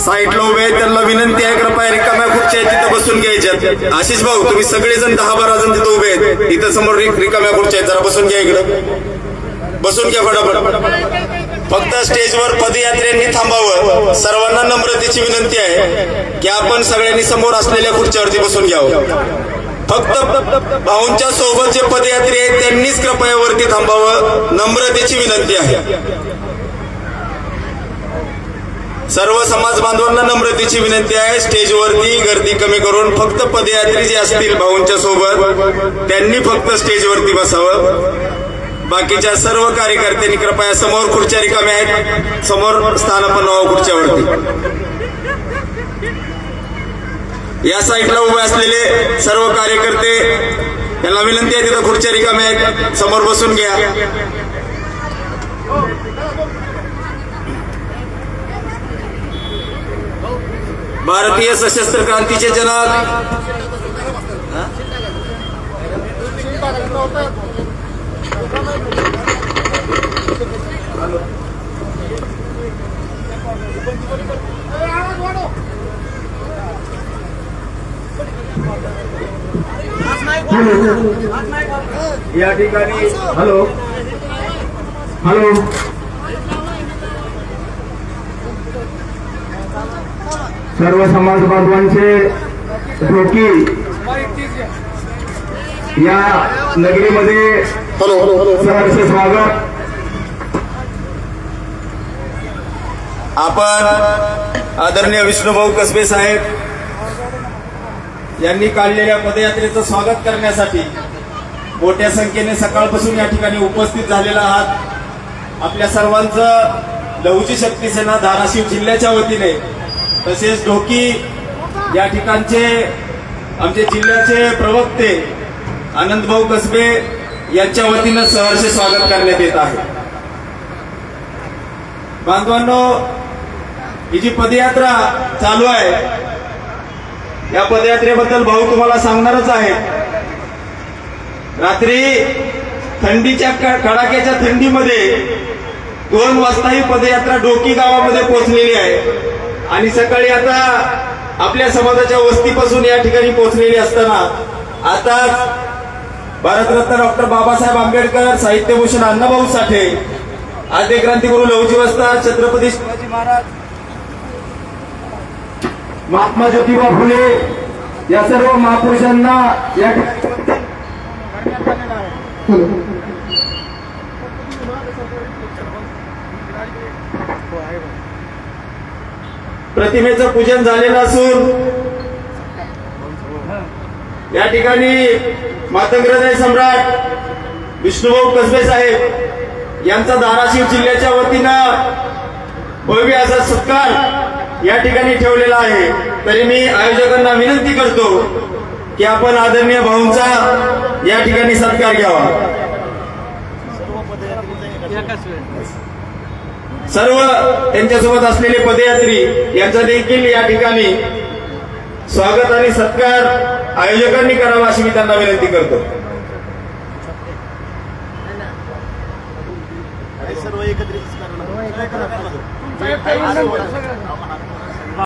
साईडला उभे आहेत त्यांना विनंती आहे, कृपया रिकाम्या खुर्च्या आहेत तिथं बसून घ्यायच्यात. आशिष भाऊ, तुम्ही सगळेजण 10-12 जण तिथं उभे आहेत, इथं समोर रिकाम्या खुर्च्या आहेत, जरा बसून घ्या, इकडं बसून घ्या फटाफट. फक्त स्टेजवर पदयात्रेंनी थांबावं. सर्वांना नम्रतेची विनंती आहे की आपण सगळ्यांनी समोर असलेल्या खुर्च्यावरती बसून घ्यावं. फक्त भाऊंच्या सोबत जे पदयात्री आहेत त्यांनीच कृपया वरती थांबावं, नम्रतेची विनंती आहे. सर्व समाज बांधवांना नम्रतेची विनंती आहे, स्टेजवरती गर्दी कमी करून फक्त पदयात्री जे असतील भाऊंच्या सोबत त्यांनी फक्त स्टेजवरती बसावं. बाकीच्या सर्व कार्यकर्त्यांनी कृपया समोर खुर्च्या रिकाम्या आहेत, समोर स्थानापन्न व्हावं खुर्च्यावरती. या साईडला उभे असलेले सर्व कार्यकर्ते यांना विनंती आहे, तिथं खुर्च्या रिकाम्या आहेत, समोर बसून घ्या. भारतीय सशस्त्र क्रांतीचे जनक या ठिकाणी हॅलो सर्व समाज बांधवांचे ढोकी या नगरीमध्ये सहर्ष स्वागत. आपण आदरणीय विष्णुभाऊ कसबे साहेब यांनी काढलेल्या पदयात्रेचं स्वागत करण्यासाठी मोठ्या संख्येने सकाळपासून या ठिकाणी उपस्थित झालेला आहात. आपल्या सर्वांचं लहुजी शक्ती सेना धाराशिव जिल्ह्याच्या वतीने तसेच ढोकी या ठिकाणचे आमचे जिल्ह्याचे प्रवक्ते आनंदभाऊ कसबे यांच्या वतीनं सहर्ष स्वागत करण्यात येत आहे. बांधवांनो, ही जी पदयात्रा चालू आहे या पदयात्रेबद्दल भाऊ तुम्हाला सांगणारच आहे. रात्री थंडीच्या कडाक्याच्या थंडीमध्ये 2 वाजता ही पदयात्रा ढोकी गावामध्ये पोहोचलेली आहे आणि सकाळी आता आपल्या समाजाच्या वस्तीपासून या ठिकाणी पोहोचलेली असताना आता भारतरत्न डॉक्टर बाबासाहेब आंबेडकर, साहित्यभूषण अण्णाभाऊ साठे, आद्य क्रांतिगुरू लहुजी वस्ताद, छत्रपती शिवाजी महाराज, महात्मा ज्योतिबा फुले या सर्व महापुरुषांना या प्रतिमेचं पूजन झालेलं असून या ठिकाणी मातंगहृदय सम्राट विष्णुभाऊ कसबे साहेब यांचा धाराशिव जिल्ह्याच्या वतीनं भव्य असा सत्कार या ठिकाणी ठेवलेला आहे. तरी मी आयोजकांना विनंती करतो की आपण आदरणीय भाऊंचा या ठिकाणी सत्कार घ्यावा. सर्व त्यांच्यासोबत असलेले पदयात्री यांचा देखील या ठिकाणी स्वागत आणि सत्कार आयोजकांनी करावा अशी मी त्यांना विनंती करतो. सर्व एकत्रित